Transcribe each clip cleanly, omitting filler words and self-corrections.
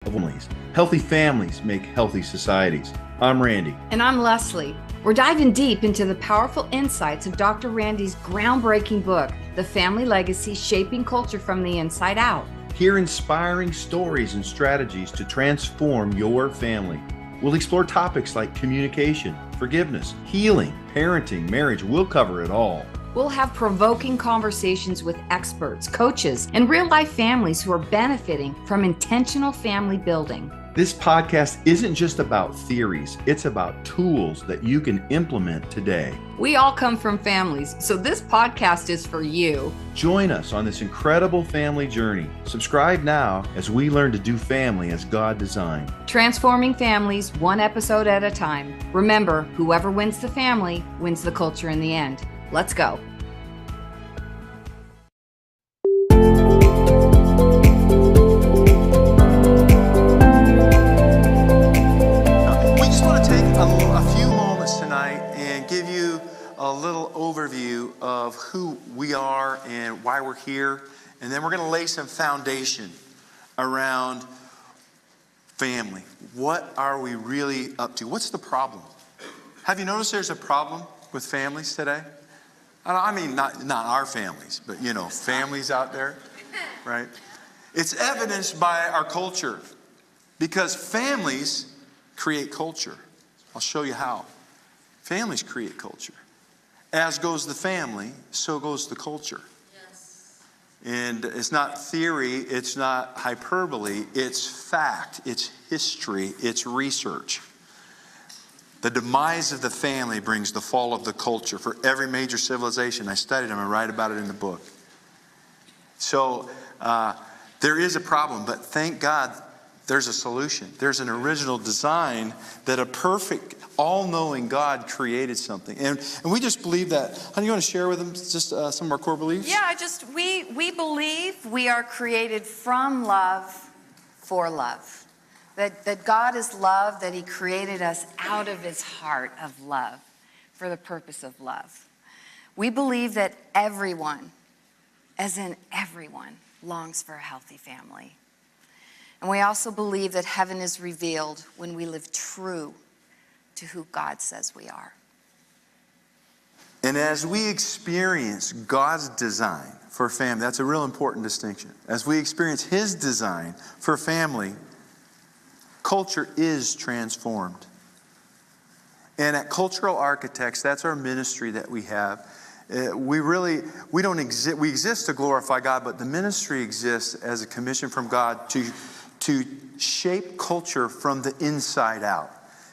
of families. Healthy families make healthy societies. I'm Randy. And I'm Lesli. We're diving deep into the powerful insights of Dr. Randy's groundbreaking book, The Family Legacy: Shaping Culture from the Inside Out. Hear inspiring stories and strategies to transform your family. We'll explore topics like communication, forgiveness, healing, parenting, marriage. We'll cover it all. We'll have provoking conversations with experts, coaches, and real-life families who are benefiting from intentional family building. This podcast isn't just about theories, it's about tools that you can implement today. We all come from families, so this podcast is for you. Join us on this incredible family journey. Subscribe now as we learn to do family as God designed. Transforming families one episode at a time. Remember, whoever wins the family wins the culture in the end. Let's go. A little overview of who we are and why we're here, and then we're going to lay some foundation around family. What are we really up to? What's the problem? Have you noticed there's a problem with families today? I mean, not our families, but families out there, right? It's evidenced by our culture, because families create culture. I'll show you how. Families create culture. As goes the family, so goes the culture. Yes. And it's not theory, it's not hyperbole, it's fact, it's history, it's research. The demise of the family brings the fall of the culture. For every major civilization, I studied them and write about it in the book. So there is a problem, but thank God there's a solution. There's an original design that a perfect, all-knowing God created something. And we just believe that. Honey, you want to share with them just some of our core beliefs? Yeah, we believe we are created from love for love. That God is love, that He created us out of His heart of love for the purpose of love. We believe that everyone, as in everyone, longs for a healthy family. And we also believe that heaven is revealed when we live true to who God says we are. And as we experience God's design for family, that's a real important distinction. As we experience His design for family, culture is transformed. And at Cultural Architects, that's our ministry that we have. We exist to glorify God, but the ministry exists as a commission from God to shape culture from the inside out.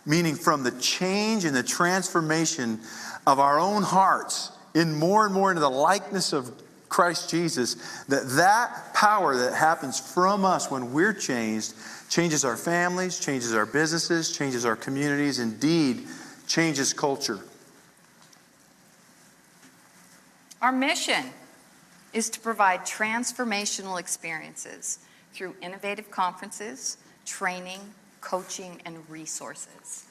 Meaning from the change and the transformation of our own hearts in more and more into the likeness of Christ Jesus, that power that happens from us when we're changed changes our families, changes our businesses, changes our communities, indeed changes culture. Our mission is to provide transformational experiences through innovative conferences, training, coaching, and resources.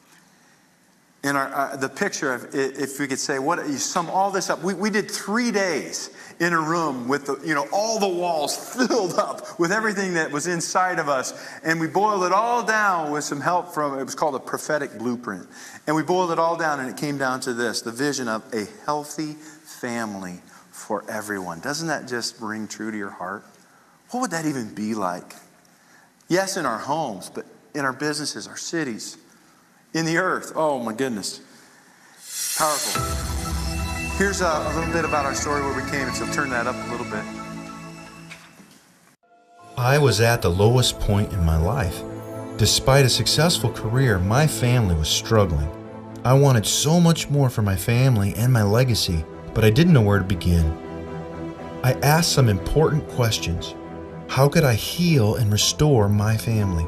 And the picture of, if we could say, you sum all this up, we did 3 days in a room with all the walls filled up with everything that was inside of us, and we boiled it all down with some help from, it was called a prophetic blueprint, and we boiled it all down, and it came down to this: the vision of a healthy family for everyone. Doesn't that just ring true to your heart? What would that even be like? Yes, in our homes, but in our businesses, our cities, in the earth. Oh my goodness. Powerful. Here's a little bit about our story where we came, and so turn that up a little bit. I was at the lowest point in my life. Despite a successful career, my family was struggling. I wanted so much more for my family and my legacy, but I didn't know where to begin. I asked some important questions. How could I heal and restore my family?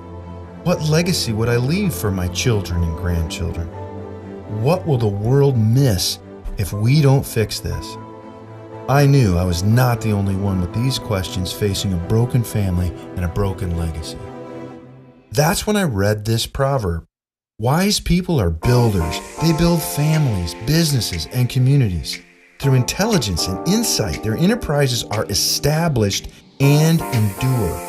What legacy would I leave for my children and grandchildren? What will the world miss if we don't fix this? I knew I was not the only one with these questions facing a broken family and a broken legacy. That's when I read this proverb. Wise people are builders. They build families, businesses, and communities. Through intelligence and insight, their enterprises are established and endure.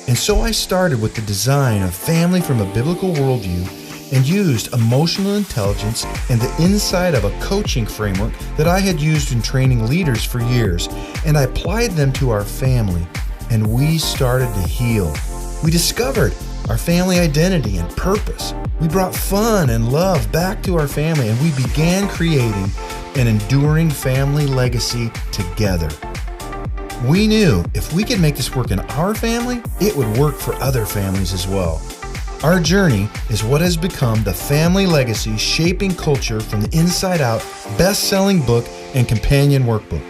And so I started with the design of family from a biblical worldview and used emotional intelligence and the inside of a coaching framework that I had used in training leaders for years, and I applied them to our family, and we started to heal. We discovered our family identity and purpose. We brought fun and love back to our family, and we began creating an enduring family legacy together. We knew if we could make this work in our family, it would work for other families as well. Our journey is what has become the Family Legacy Shaping Culture from the Inside Out best-selling book and companion workbook.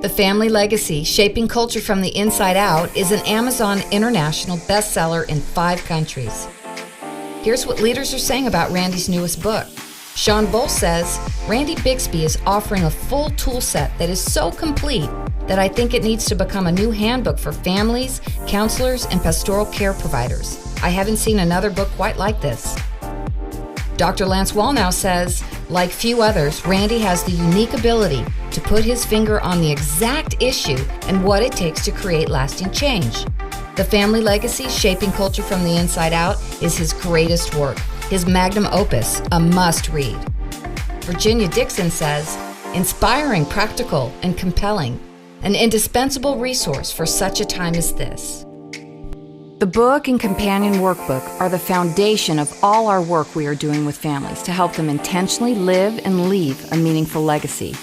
The Family Legacy Shaping Culture from the Inside Out is an Amazon International bestseller in 5 countries. Here's what leaders are saying about Randy's newest book. Sean Bull says, Randy Bixby is offering a full tool set that is so complete that I think it needs to become a new handbook for families, counselors, and pastoral care providers. I haven't seen another book quite like this. Dr. Lance Wallnow says, like few others, Randy has the unique ability to put his finger on the exact issue and what it takes to create lasting change. The Family Legacy Shaping Culture from the Inside Out is his greatest work, his magnum opus, a must-read. Virginia Dixon says, inspiring, practical, and compelling, an indispensable resource for such a time as this. The book and companion workbook are the foundation of all our work we are doing with families to help them intentionally live and leave a meaningful legacy.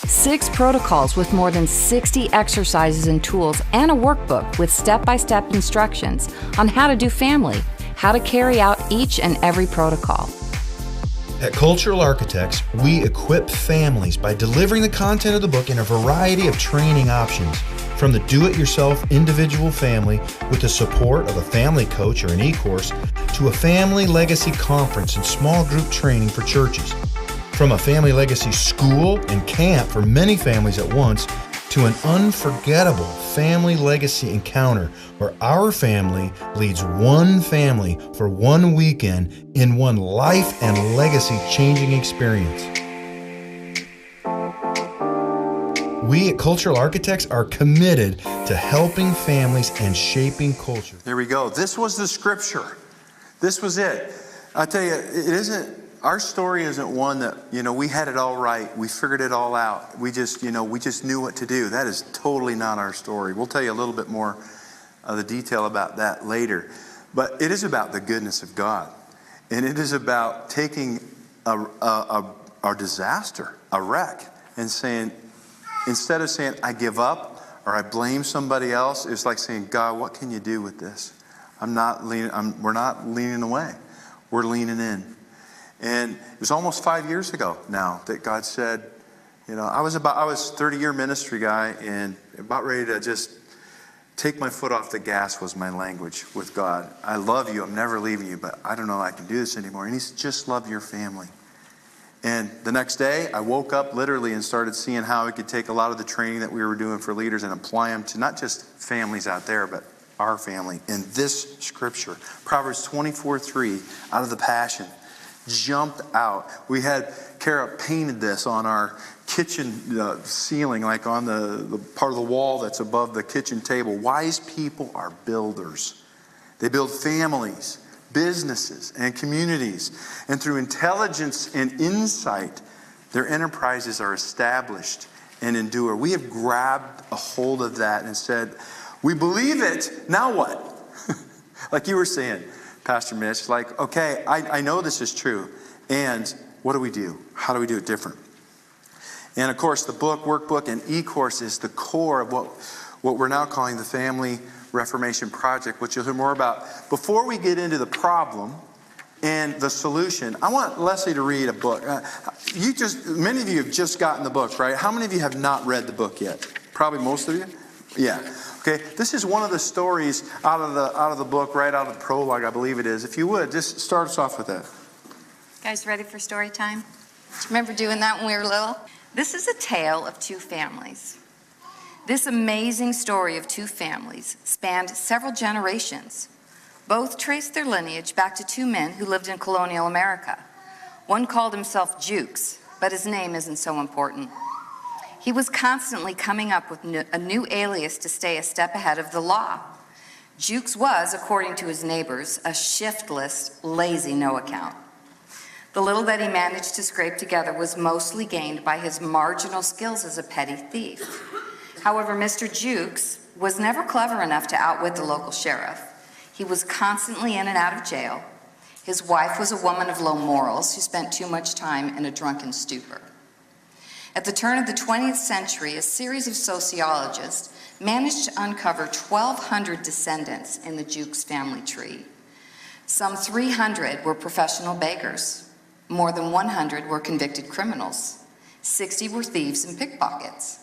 6 protocols with more than 60 exercises and tools, and a workbook with step-by-step instructions on how to do family, how to carry out each and every protocol. At Cultural Architects, we equip families by delivering the content of the book in a variety of training options, from the do-it-yourself individual family with the support of a family coach or an e-course, to a family legacy conference and small group training for churches. From a family legacy school and camp for many families at once, to an unforgettable family legacy encounter where our family leads one family for one weekend in one life and legacy changing experience. We at Cultural Architects are committed to helping families and shaping culture. There we go. This was the scripture. This was it. I tell you, our story isn't one that, we had it all right. We figured it all out. We just knew what to do. That is totally not our story. We'll tell you a little bit more of the detail about that later. But it is about the goodness of God. And it is about taking a disaster, a wreck, and saying, instead of saying, I give up or I blame somebody else, it's like saying, God, what can you do with this? We're not leaning away. We're leaning in. And it was almost 5 years ago now that God said, I was 30-year ministry guy and about ready to just take my foot off the gas was my language with God. I love you. I'm never leaving you, but I don't know if I can do this anymore. And he said, just love your family. And the next day, I woke up literally and started seeing how we could take a lot of the training that we were doing for leaders and apply them to not just families out there, but our family. In this scripture, Proverbs 24:3 out of the Passion, jumped out. We had Kara painted this on our kitchen ceiling, like on the part of the wall that's above the kitchen table. Wise people are builders. They build families, businesses, and communities. And through intelligence and insight, their enterprises are established and endure. We have grabbed a hold of that and said, we believe it, now what? Like you were saying, Pastor Mitch, like, okay, I know this is true. And what do we do? How do we do it different? And of course, the book, workbook, and e-course is the core of what we're now calling the Family Reformation Project, which you'll hear more about. Before we get into the problem and the solution, I want Leslie to read a book. Many of you have just gotten the book, right? How many of you have not read the book yet? Probably most of you? Yeah. Okay, this is one of the stories out of the book, right out of the prologue, I believe it is. If you would, just start us off with that. Guys ready for story time? Remember doing that when we were little? This is a tale of 2 families. This amazing story of 2 families spanned several generations. Both traced their lineage back to 2 men who lived in colonial America. One called himself Jukes, but his name isn't so important. He was constantly coming up with a new alias to stay a step ahead of the law. Jukes was, according to his neighbors, a shiftless, lazy no-account. The little that he managed to scrape together was mostly gained by his marginal skills as a petty thief. However, Mr. Jukes was never clever enough to outwit the local sheriff. He was constantly in and out of jail. His wife was a woman of low morals who spent too much time in a drunken stupor. At the turn of the 20th century, a series of sociologists managed to uncover 1,200 descendants in the Jukes family tree. Some 300 were professional beggars. More than 100 were convicted criminals. 60 were thieves and pickpockets.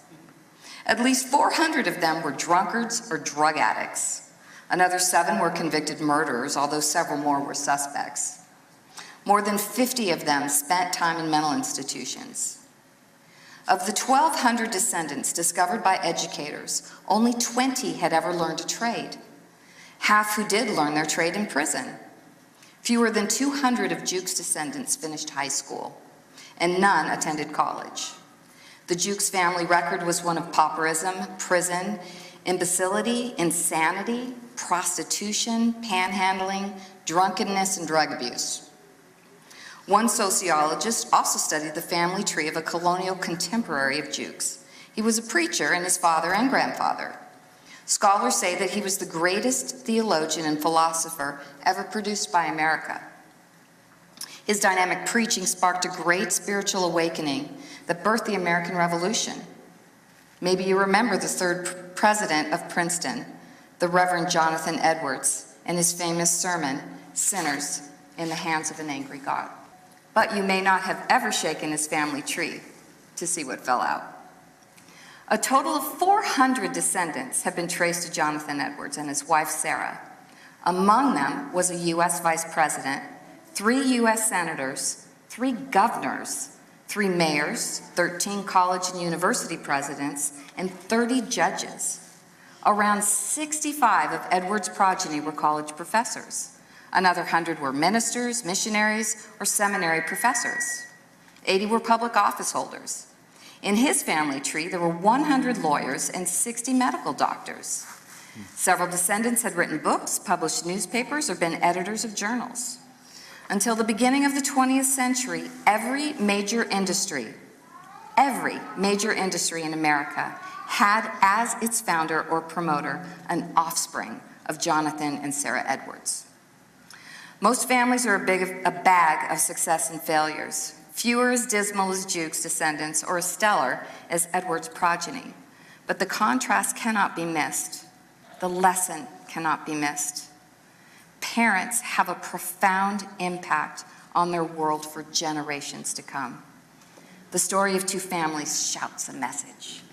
At least 400 of them were drunkards or drug addicts. Another 7 were convicted murderers, although several more were suspects. More than 50 of them spent time in mental institutions. Of the 1,200 descendants discovered by educators, only 20 had ever learned a trade. Half who did learn their trade in prison. Fewer than 200 of Jukes' descendants finished high school, and none attended college. The Jukes family record was one of pauperism, prison, imbecility, insanity, prostitution, panhandling, drunkenness, and drug abuse. One sociologist also studied the family tree of a colonial contemporary of Jukes. He was a preacher, and his father and grandfather. Scholars say that he was the greatest theologian and philosopher ever produced by America. His dynamic preaching sparked a great spiritual awakening that birthed the American Revolution. Maybe you remember the third president of Princeton, the Reverend Jonathan Edwards, and his famous sermon, Sinners in the Hands of an Angry God. But you may not have ever shaken his family tree to see what fell out. A total of 400 descendants have been traced to Jonathan Edwards and his wife, Sarah. Among them was a U.S. vice president, 3 U.S. senators, 3 governors, 3 mayors, 13 college and university presidents, and 30 judges. Around 65 of Edwards' progeny were college professors. Another 100 were ministers, missionaries, or seminary professors. 80 were public office holders. In his family tree, there were 100 lawyers and 60 medical doctors. Several descendants had written books, published newspapers, or been editors of journals. Until the beginning of the 20th century, every major industry in America had as its founder or promoter an offspring of Jonathan and Sarah Edwards. Most families are a bag of success and failures. Few are as dismal as Jukes' descendants or as stellar as Edwards' progeny. But the contrast cannot be missed. The lesson cannot be missed. Parents have a profound impact on their world for generations to come. The story of 2 families shouts a message.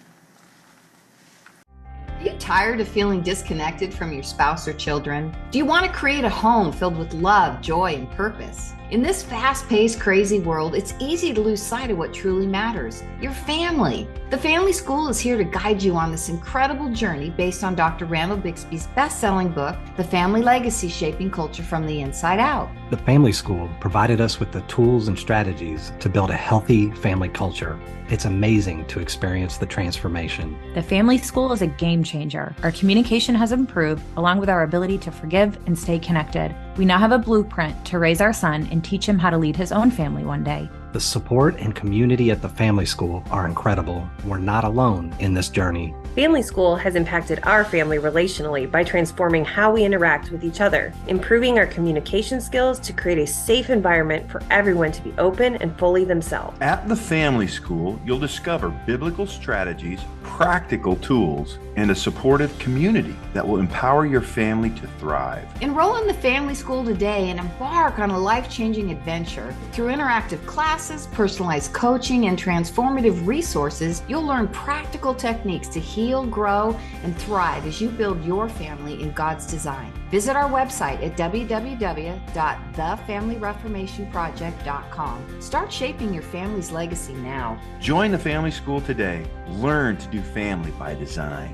Are you tired of feeling disconnected from your spouse or children? Do you want to create a home filled with love, joy, and purpose? In this fast-paced, crazy world, it's easy to lose sight of what truly matters, your family. The Family School is here to guide you on this incredible journey based on Dr. Randall Bixby's best-selling book, The Family Legacy: Shaping Culture from the Inside Out. The Family School provided us with the tools and strategies to build a healthy family culture. It's amazing to experience the transformation. The Family School is a game changer. Our communication has improved, along with our ability to forgive and stay connected. We now have a blueprint to raise our son and teach him how to lead his own family one day. The support and community at the Family School are incredible. We're not alone in this journey. Family School has impacted our family relationally by transforming how we interact with each other, improving our communication skills to create a safe environment for everyone to be open and fully themselves. At the Family School, you'll discover biblical strategies, practical tools, and a supportive community that will empower your family to thrive. Enroll in the Family School today and embark on a life-changing adventure. Through interactive classes, personalized coaching, and transformative resources, you'll learn practical techniques to heal, grow, and thrive as you build your family in God's design. Visit our website at www.thefamilyreformationproject.com. Start shaping your family's legacy now. Join the Family School today. Learn to do family by design.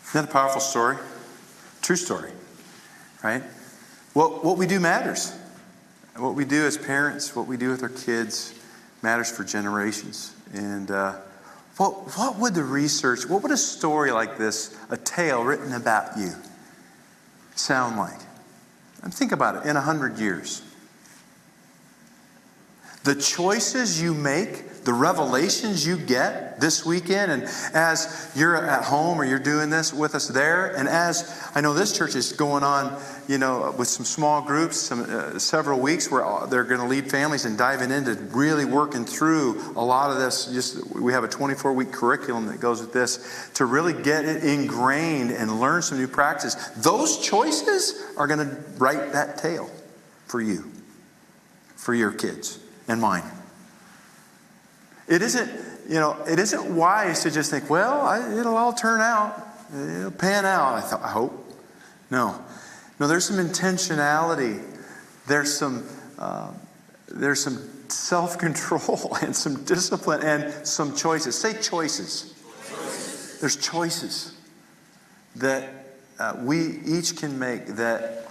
Isn't that a powerful story? True story, right? What we do matters. What we do as parents, what we do with our kids matters for generations. And what would the research, what would a story like this, a tale written about you, sound like? And think about it, in 100 years. The choices you make, the revelations you get this weekend, and as you're at home or you're doing this with us there, and as I know this church is going on, with some small groups, several weeks where they're going to lead families and diving into really working through a lot of this. We have a 24-week curriculum that goes with this to really get it ingrained and learn some new practices. Those choices are going to write that tale for you, for your kids and mine. It isn't wise to just think, well, it'll all turn out. It'll pan out, I hope. No, there's some intentionality. There's some self-control and some discipline and some choices. Say choices. There's choices that we each can make that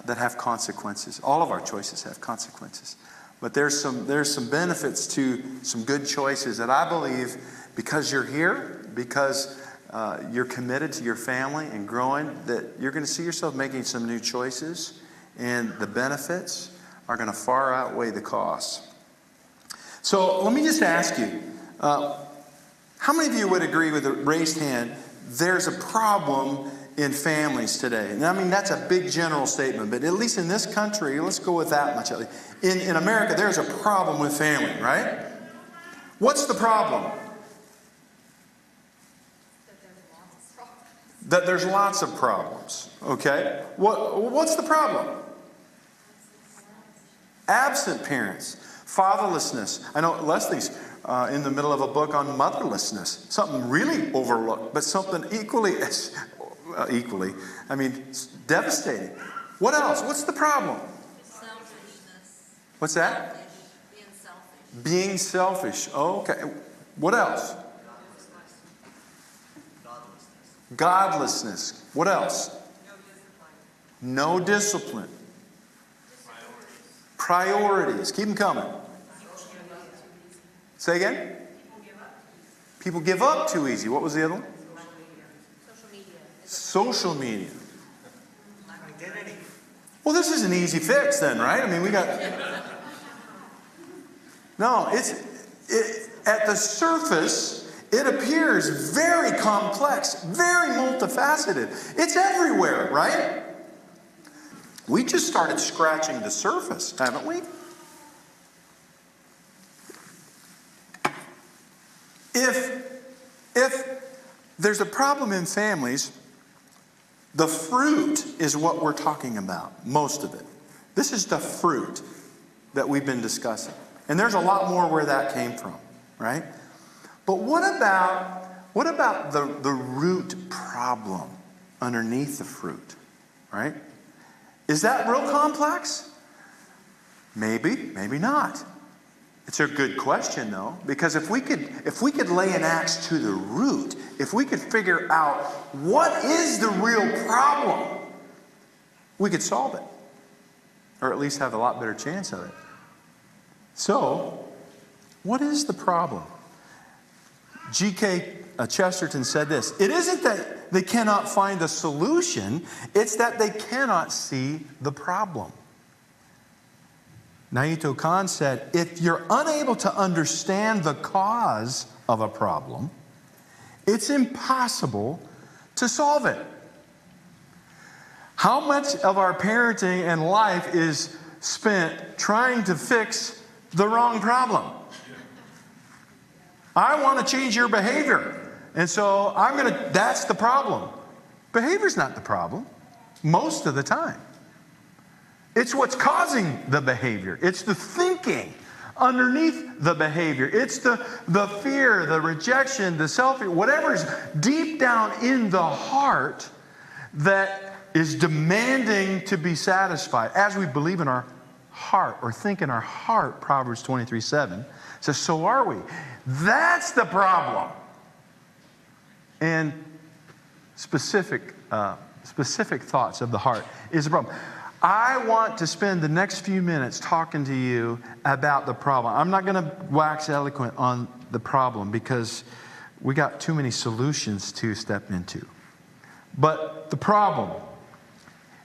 have consequences. All of our choices have consequences. But there's some benefits to some good choices that I believe, because you're here, because you're committed to your family and growing, that you're going to see yourself making some new choices, and the benefits are going to far outweigh the costs. So let me just ask you, how many of you would agree with a raised hand, there's a problem in families today? And I mean, that's a big general statement, but at least in this country, let's go with that much. In America, there's a problem with family, right? What's the problem? That there's lots of problems. Okay? What's the problem? Absent parents. Fatherlessness. I know Leslie's in the middle of a book on motherlessness. Something really overlooked, but something equally, devastating. What else? What's the problem? Selfishness. What's that? Being selfish. Being selfish. Okay. What else? Godlessness. What else? No discipline. Priorities. Keep them coming. Say again? People give up too easy. What was the other one? Social media. Well, this is an easy fix then, right? I mean, we got... No, at the surface, it appears very complex, very multifaceted. It's everywhere, right? We just started scratching the surface, haven't we? If there's a problem in families, the fruit is what we're talking about, most of it. This is the fruit that we've been discussing. And there's a lot more where that came from, right? But what about the root problem underneath the fruit, right? Is that real complex? Maybe, maybe not. It's a good question, though, because if we could lay an axe to the root, if we could figure out what is the real problem, we could solve it, or at least have a lot better chance of it. So, what is the problem? G.K. Chesterton said this: it isn't that they cannot find a solution, it's that they cannot see the problem. Naito Khan said, if you're unable to understand the cause of a problem, it's impossible to solve it. How much of our parenting and life is spent trying to fix the wrong problem? I want to change your behavior, and so that's the problem. Behavior's not the problem, most of the time. It's what's causing the behavior. It's the thinking underneath the behavior. It's the fear, the rejection, the whatever's deep down in the heart that is demanding to be satisfied. As we believe in our heart, or think in our heart, Proverbs 23:7 says, so are we. That's the problem. And specific thoughts of the heart is the problem. I want to spend the next few minutes talking to you about the problem. I'm not going to wax eloquent on the problem because we got too many solutions to step into. But the problem,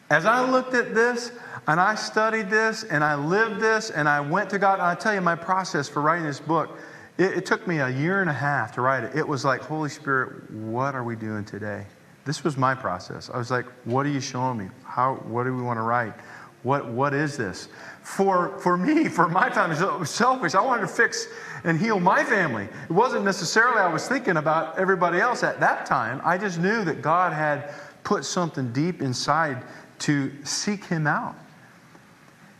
as I looked at this and I studied this and I lived this and I went to God, and I tell you my process for writing this book, it took me 1.5 years to write it. It was like, Holy Spirit, what are we doing today? This was my process. I was like, what are you showing me? What do we want to write? What is this? For me, for my family, it was selfish. I wanted to fix and heal my family. It wasn't necessarily I was thinking about everybody else at that time. I just knew that God had put something deep inside to seek Him out.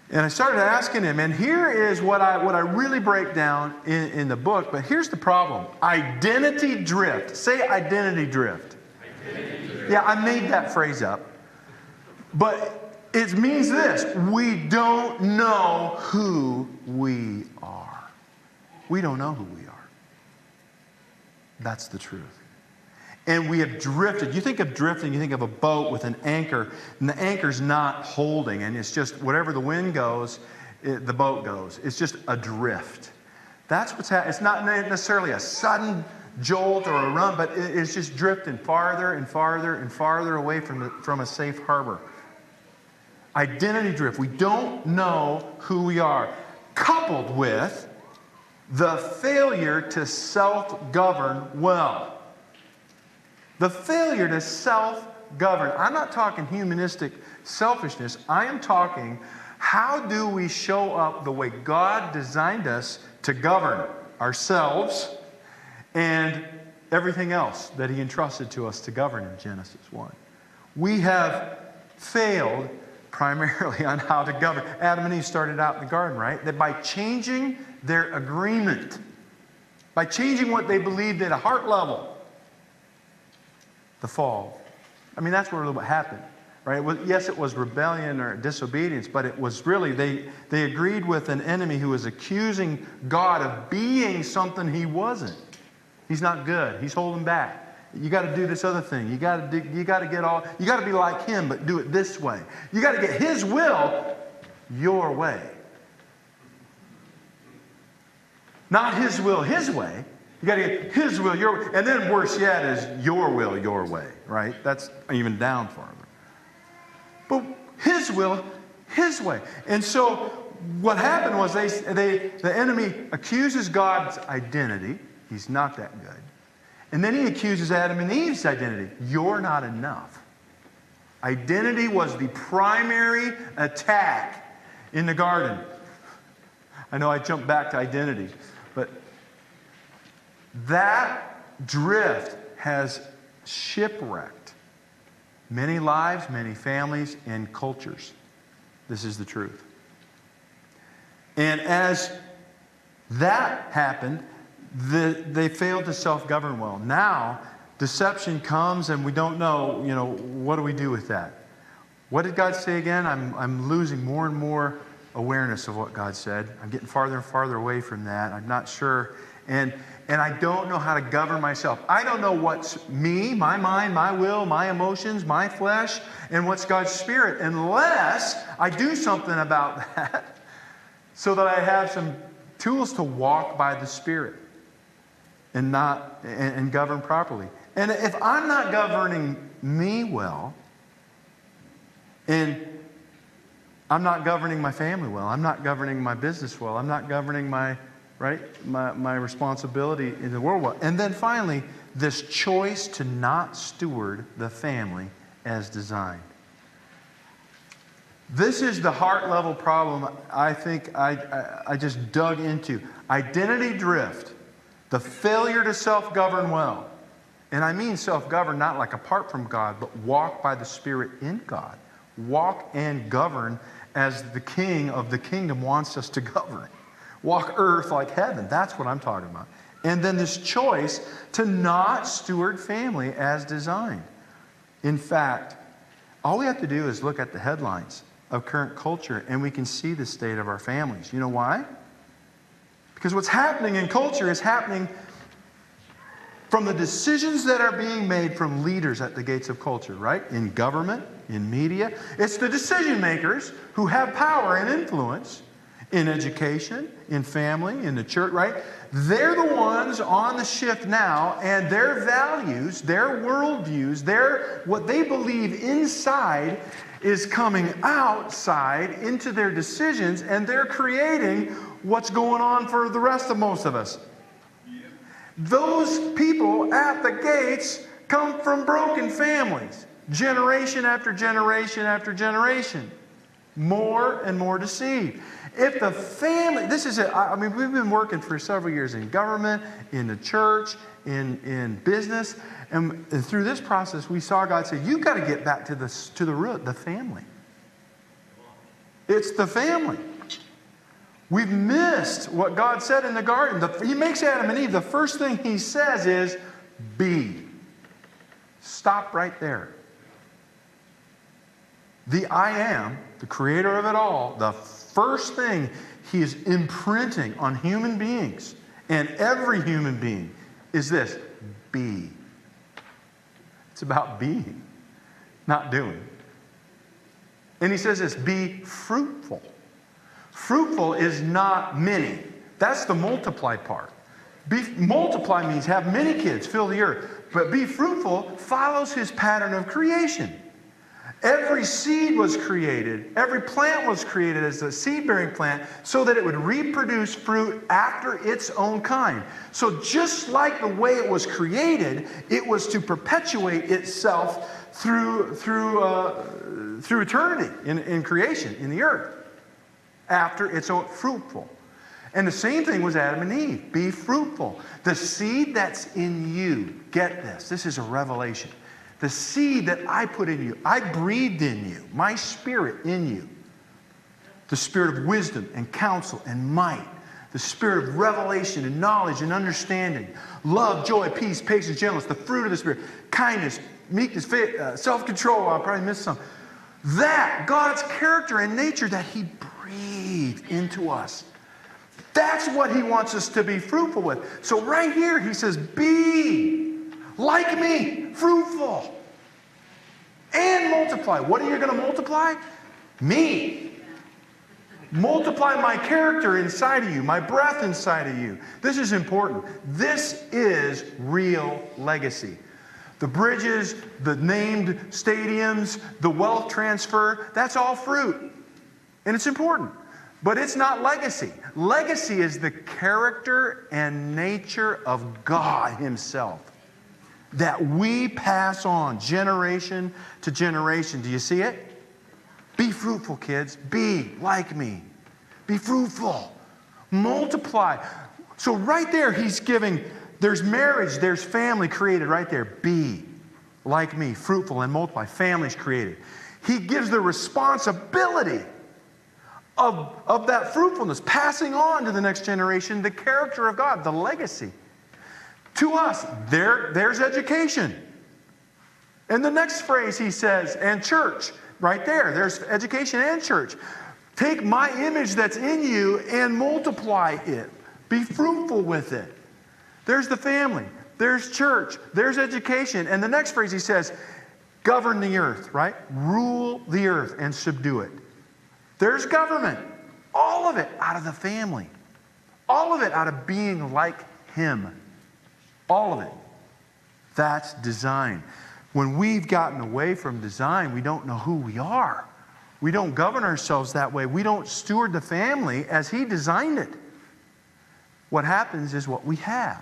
And I started asking Him, and here is what I really break down in the book, but here's the problem. Identity drift. Say identity drift. Identity drift. Yeah, I made that phrase up. But it means this: we don't know who we are. We don't know who we are. That's the truth. And we have drifted. You think of drifting, you think of a boat with an anchor, and the anchor's not holding, and it's just whatever the wind goes, the boat goes. It's just adrift. That's what's happening. It's not necessarily a sudden jolt or a run, but it's just drifting farther and farther and farther away from a safe harbor. Identity drift. We don't know who we are. Coupled with the failure to self-govern well. The failure to self-govern. I'm not talking humanistic selfishness. I am talking, how do we show up the way God designed us to govern ourselves and everything else that He entrusted to us to govern in Genesis 1. We have failed primarily on how to govern. Adam and Eve started out in the garden, right? That by changing their agreement, by changing what they believed at a heart level, the fall. I mean, that's what happened, right? Yes, it was rebellion or disobedience, but it was really, they agreed with an enemy who was accusing God of being something He wasn't. He's not good. He's holding back. You got to do this other thing. You got to be like Him, but do it this way. You got to get His will your way. Not His will His way. You got to get His will your way. And then worse yet is your will your way, right? That's even down farther. But His will His way. And so what happened was the enemy accuses God's identity. He's not that good. And then he accuses Adam and Eve's identity. You're not enough. Identity was the primary attack in the garden. I know I jumped back to identity, but that drift has shipwrecked many lives, many families, and cultures. This is the truth. And as that happened, they failed to self-govern well. Now, deception comes and we don't know, what do we do with that? What did God say again? I'm losing more and more awareness of what God said. I'm getting farther and farther away from that. I'm not sure. And I don't know how to govern myself. I don't know what's me, my mind, my will, my emotions, my flesh, and what's God's Spirit, unless I do something about that so that I have some tools to walk by the Spirit and govern properly. And if I'm not governing me well, and I'm not governing my family well, I'm not governing my business well, I'm not governing my responsibility in the world well. And then finally, this choice to not steward the family as designed. This is the heart level problem I think I just dug into. Identity drift. The failure to self-govern well. And I mean self-govern not like apart from God, but walk by the Spirit in God. Walk and govern as the King of the kingdom wants us to govern. Walk earth like heaven. That's what I'm talking about. And then this choice to not steward family as designed. In fact, all we have to do is look at the headlines of current culture and we can see the state of our families. You know why? Because what's happening in culture is happening from the decisions that are being made from leaders at the gates of culture, right? In government, in media. It's the decision makers who have power and influence in education, in family, in the church, right? They're the ones on the shift now, and their values, their worldviews, what they believe inside is coming outside into their decisions, and they're creating what's going on for the rest of most of us. Those people at the gates come from broken families, generation after generation after generation. More and more deceived. If the family, this is it. I mean, we've been working for several years in government, in the church, in business, and through this process, we saw God say, "You've got to get back to the root, the family. It's the family." We've missed what God said in the garden. He makes Adam and Eve. The first thing He says is, "Be." Stop right there. The I Am, the creator of it all, the first thing He is imprinting on human beings and every human being is this: be. It's about being, not doing. And He says this: be fruitful. Fruitful is not many. That's the multiply part. Multiply means have many kids, fill the earth. But be fruitful follows His pattern of creation. Every seed was created, every plant was created as a seed-bearing plant so that it would reproduce fruit after its own kind. So just like the way it was created, it was to perpetuate itself through eternity in creation, in the earth, after its own fruitful. And the same thing was Adam and Eve. Be fruitful. The seed that's in you, get this, this is a revelation. The seed that I put in you, I breathed in you, my spirit in you. The spirit of wisdom and counsel and might. The spirit of revelation and knowledge and understanding. Love, joy, peace, patience, gentleness, the fruit of the Spirit. Kindness, meekness, faith, self-control. I probably missed some. That, God's character and nature that He breathed into us. That's what He wants us to be fruitful with. So right here He says, be like me, fruitful, and multiply. What are you going to multiply? Me. Multiply my character inside of you, my breath inside of you. This is important. This is real legacy. The bridges, the named stadiums, the wealth transfer, that's all fruit. And it's important. But it's not legacy. Legacy is the character and nature of God Himself that we pass on generation to generation. Do you see it? Be fruitful, kids. Be like me. Be fruitful. Multiply. So right there He's giving, there's marriage, there's family created right there. Be like me, fruitful and multiply. Family's created. He gives the responsibility of that fruitfulness, passing on to the next generation the character of God, the legacy. To us, there's education. And the next phrase He says, and church, right there. There's education and church. Take my image that's in you and multiply it. Be fruitful with it. There's the family. There's church. There's education. And the next phrase He says, govern the earth, right? Rule the earth and subdue it. There's government. All of it out of the family. All of it out of being like Him. All of it. That's design. When we've gotten away from design, we don't know who we are. We don't govern ourselves that way. We don't steward the family as He designed it. What happens is what we have.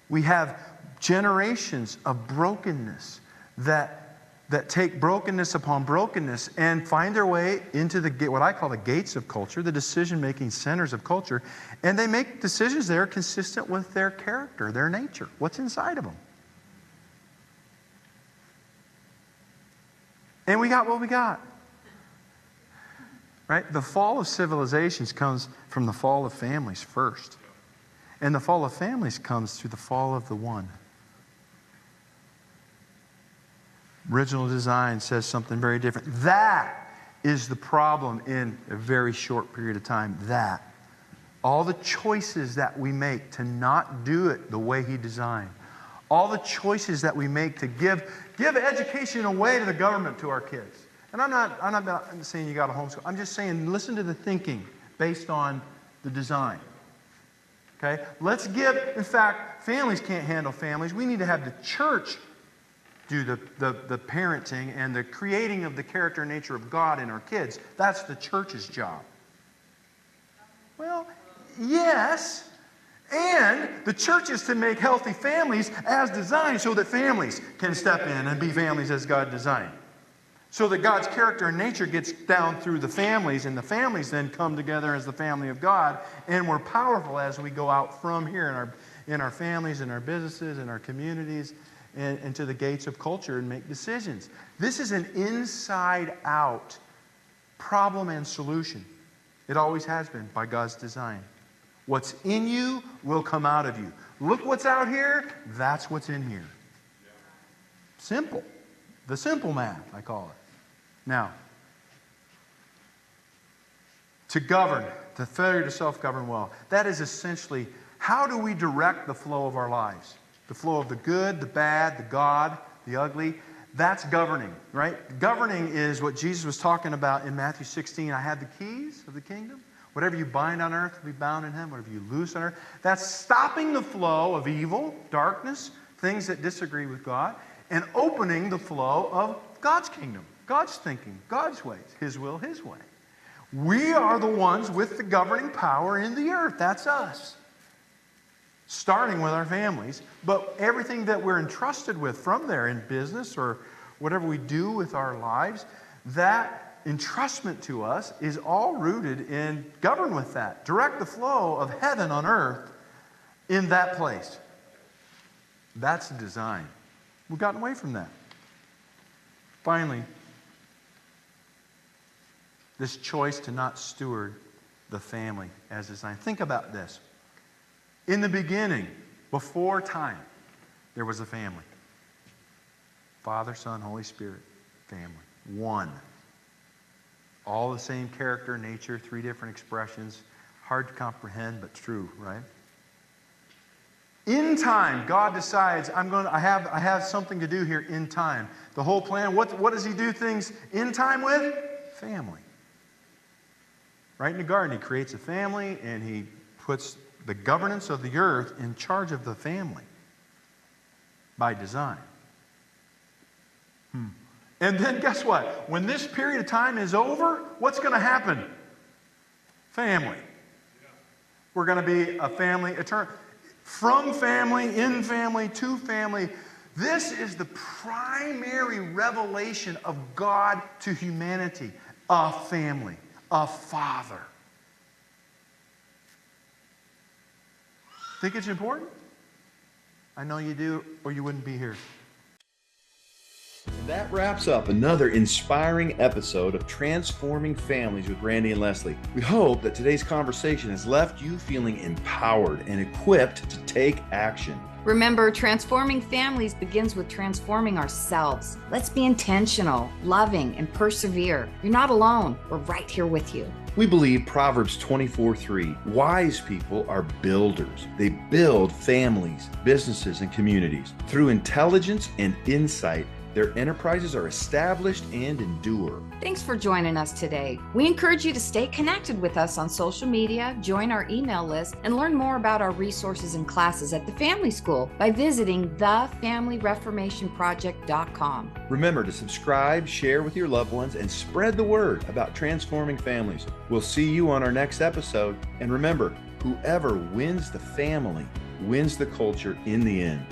We have generations of brokenness that take brokenness upon brokenness and find their way into what I call the gates of culture, the decision-making centers of culture, and they make decisions that are consistent with their character, their nature, what's inside of them. And we got what we got. Right? The fall of civilizations comes from the fall of families first. And the fall of families comes through the fall of the one. Original design says something very different. That is the problem in a very short period of time. That. All the choices that we make to not do it the way He designed. All the choices that we make to give education away to the government to our kids. And I'm not saying you got to homeschool. I'm just saying listen to the thinking based on the design. Okay? Let's give, in fact, families can't handle families. We need to have the church do the parenting and the creating of the character and nature of God in our kids. That's the church's job. Well, yes. And the church is to make healthy families as designed so that families can step in and be families as God designed. So that God's character and nature gets down through the families, and the families then come together as the family of God, and we're powerful as we go out from here in our families, in our businesses, in our communities, and to the gates of culture and make decisions. This is an inside-out problem and solution. It always has been by God's design. What's in you will come out of you. Look what's out here, that's what's in here. Simple. The simple math, I call it. Now, to govern, the failure to self-govern well, that is essentially how do we direct the flow of our lives? The flow of the good, the bad, the God, the ugly. That's governing, right? Governing is what Jesus was talking about in Matthew 16. I have the keys of the kingdom. Whatever you bind on earth will be bound in heaven. Whatever you loose on earth. That's stopping the flow of evil, darkness, things that disagree with God, and opening the flow of God's kingdom, God's thinking, God's ways, His will, His way. We are the ones with the governing power in the earth. That's us. Starting with our families, but everything that we're entrusted with from there in business or whatever we do with our lives, that entrustment to us is all rooted in govern with that. Direct the flow of heaven on earth in that place. That's the design. We've gotten away from that. Finally, this choice to not steward the family as designed. Think about this. In the beginning, before time, there was a family. Father, Son, Holy Spirit, family. One. All the same character, nature, three different expressions. Hard to comprehend, but true, right? In time, God decides, I have something to do here in time. The whole plan, what does He do things in time with? Family. Right in the garden, He creates a family, and He puts the governance of the earth in charge of the family by design. And then guess what? When this period of time is over, what's going to happen? Family. We're going to be a family eternal. From family, in family, to family. This is the primary revelation of God to humanity. A family. A father. Think it's important? I know you do, or you wouldn't be here. That wraps up another inspiring episode of Transforming Families with Randy and Lesli. We hope that today's conversation has left you feeling empowered and equipped to take action. Remember, transforming families begins with transforming ourselves. Let's be intentional, loving, and persevere. You're not alone. We're right here with you. We believe Proverbs 24:3, wise people are builders. They build families, businesses, and communities. Through intelligence and insight, their enterprises are established and endure. Thanks for joining us today. We encourage you to stay connected with us on social media, join our email list, and learn more about our resources and classes at the Family School by visiting thefamilyreformationproject.com. Remember to subscribe, share with your loved ones, and spread the word about transforming families. We'll see you on our next episode. And remember, whoever wins the family wins the culture in the end.